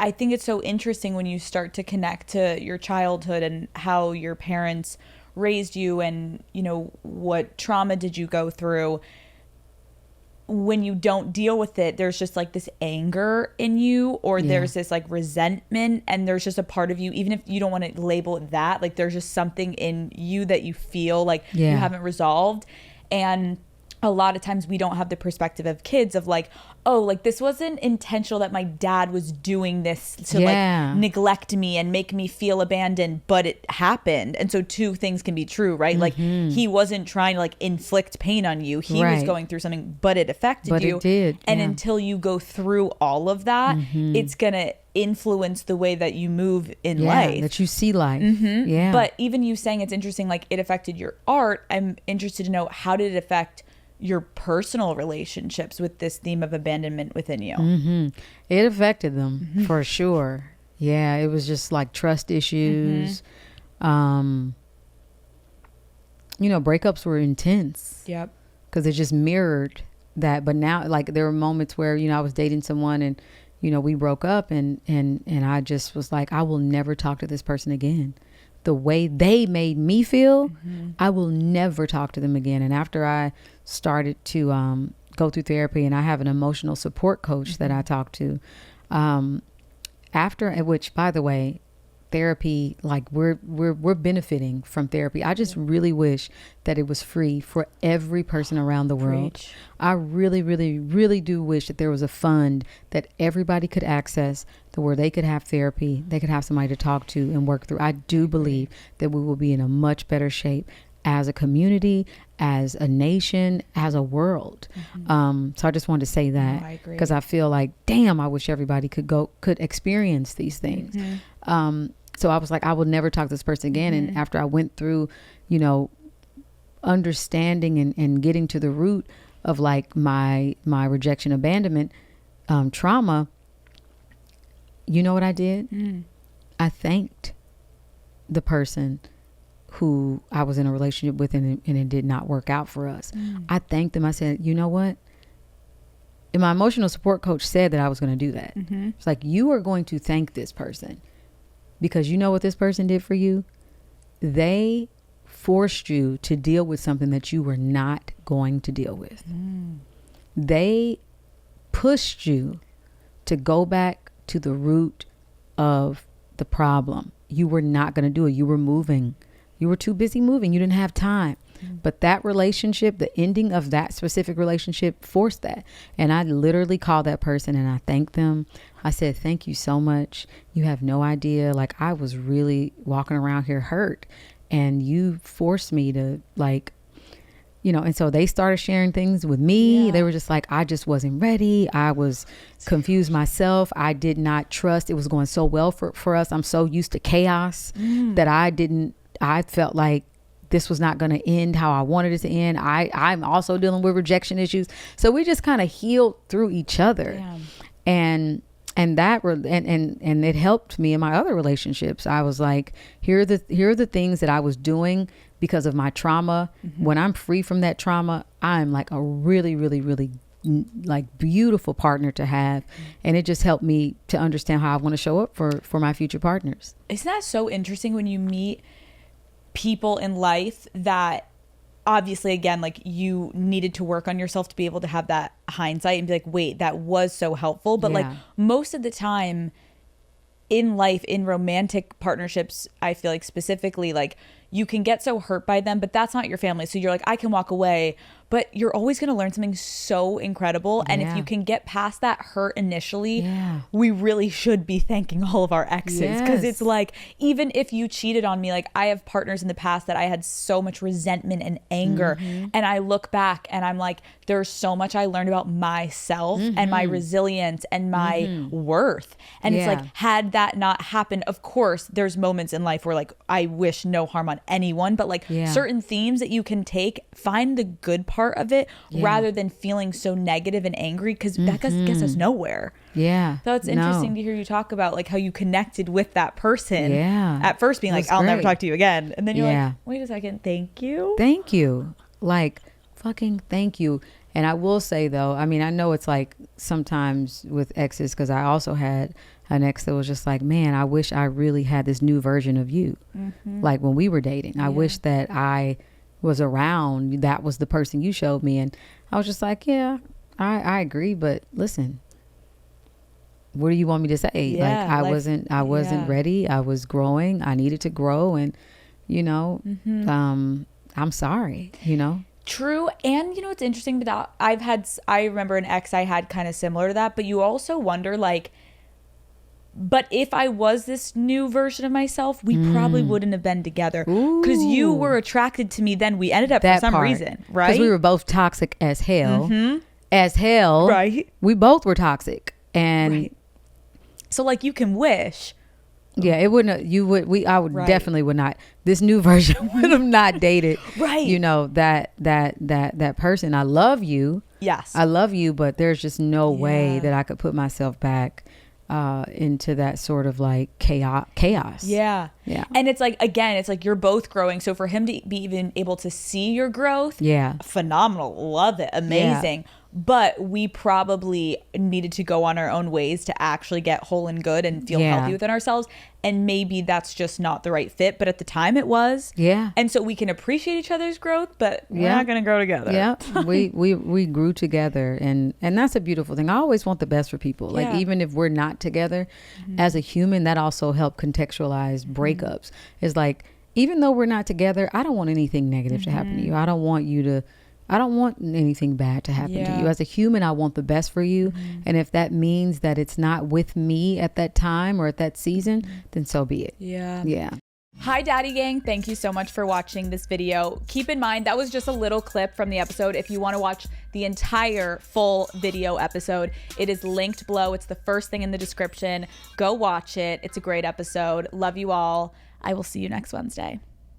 I think it's so interesting when you start to connect to your childhood and how your parents raised you and, you know, what trauma did you go through. When you don't deal with it, there's just like this anger in you, or there's this like resentment, and there's just a part of you, even if you don't want to label it that, like there's just something in you that you feel like you haven't resolved. And a lot of times we don't have the perspective of kids of like, oh, like this wasn't intentional that my dad was doing this to like neglect me and make me feel abandoned, but it happened. And so two things can be true, right? Like he wasn't trying to like inflict pain on you. He was going through something, but it affected you. It did. And until you go through all of that, it's going to influence the way that you move in life. That you see life. But even you saying it's interesting, like it affected your art. I'm interested to know, how did it affect your personal relationships with this theme of abandonment within you? It affected them for sure. Yeah, it was just like trust issues. You know, breakups were intense. Yep. Because it just mirrored that. But now, like, there were moments where, you know, I was dating someone and, you know, we broke up and I just was like, I will never talk to this person again. The way they made me feel, I will never talk to them again. And after I started to go through therapy, and I have an emotional support coach that I talk to, which, by the way, therapy, like we're benefiting from therapy. I just really wish that it was free for every person around the world. Preach. I really, really, really do wish that there was a fund that everybody could access, to where they could have therapy, they could have somebody to talk to and work through. I do believe that we will be in a much better shape as a community, as a nation, as a world. So I just wanted to say that, because I feel like, damn, I wish everybody could experience these things. So I was like, I will never talk to this person again. And after I went through, you know, understanding and getting to the root of like my rejection, abandonment, trauma, you know what I did? I thanked the person who I was in a relationship with and it did not work out for us. I thanked them. I said, you know what? And my emotional support coach said that I was going to do that. It's like, you are going to thank this person, because you know what this person did for you? They forced you to deal with something that you were not going to deal with. They pushed you to go back to the root of the problem. You were not going to do it. You were moving. You were too busy moving. You didn't have time. But that relationship, the ending of that specific relationship, forced that. And I literally called that person and I thanked them. I said, thank you so much. You have no idea. Like, I was really walking around here hurt, and you forced me to, like, you know. And so they started sharing things with me. They were just like, I just wasn't ready. I was confused myself. I did not trust. It was going so well for us. I'm so used to chaos that I felt like this was not going to end how I wanted it to end. I'm also dealing with rejection issues. So we just kind of healed through each other. And it helped me in my other relationships. I was like, here are the things that I was doing because of my trauma. When I'm free from that trauma, I'm like a really, really, really like beautiful partner to have. And it just helped me to understand how I want to show up for my future partners. Isn't that so interesting when you meet people in life that obviously, again, like, you needed to work on yourself to be able to have that hindsight and be like, wait, that was so helpful. But like, most of the time in life, in romantic partnerships, I feel like specifically, like, you can get so hurt by them, but that's not your family. So you're like, I can walk away, but you're always going to learn something so incredible. And if you can get past that hurt initially, we really should be thanking all of our exes. Because it's like, even if you cheated on me, like, I have partners in the past that I had so much resentment and anger. And I look back and I'm like, there's so much I learned about myself and my resilience and my worth. And it's like, had that not happened, of course, there's moments in life where, like, I wish no harm on anyone, but like certain themes that you can take, find the good part of it rather than feeling so negative and angry, because that gets us nowhere. So it's interesting to hear you talk about like how you connected with that person at first, being like, I'll never talk to you again, and then you're like, wait a second, thank you, like, fucking thank you. And I will say though, I mean, I know it's like sometimes with exes, because I also had an ex that was just like, man, I wish I really had this new version of you. Like when we were dating, I wish that I was around. That was the person you showed me. And I was just like, yeah, I agree. But listen, what do you want me to say? Yeah, like I wasn't ready. I was growing. I needed to grow. And, you know, I'm sorry, you know. True. And you know what's interesting about I remember an ex I had kind of similar to that, but you also wonder like, but if I was this new version of myself, we probably wouldn't have been together, because you were attracted to me then. We ended up for some reason, right? Because we were both toxic as hell. As hell. Right. We both were toxic. And so like you can wish. Yeah, it wouldn't. I would definitely would not. This new version would have not dated. Right. You know, that person. I love you. Yes. I love you, but there's just no way that I could put myself back into that sort of like chaos. Yeah. And it's like, again, it's like you're both growing. So for him to be even able to see your growth, phenomenal. Love it. Amazing. Yeah. But we probably needed to go on our own ways to actually get whole and good and feel healthy within ourselves. And maybe that's just not the right fit. But at the time it was. Yeah. And so we can appreciate each other's growth, but we're not going to grow together. Yeah. we grew together. And that's a beautiful thing. I always want the best for people. Like even if we're not together as a human, that also helped contextualize breakups. It's like, even though we're not together, I don't want anything negative to happen to you. I don't want anything bad to happen to you. As a human, I want the best for you. And if that means that it's not with me at that time or at that season, then so be it. Yeah. Hi, Daddy Gang. Thank you so much for watching this video. Keep in mind, that was just a little clip from the episode. If you want to watch the entire full video episode, it is linked below. It's the first thing in the description. Go watch it. It's a great episode. Love you all. I will see you next Wednesday.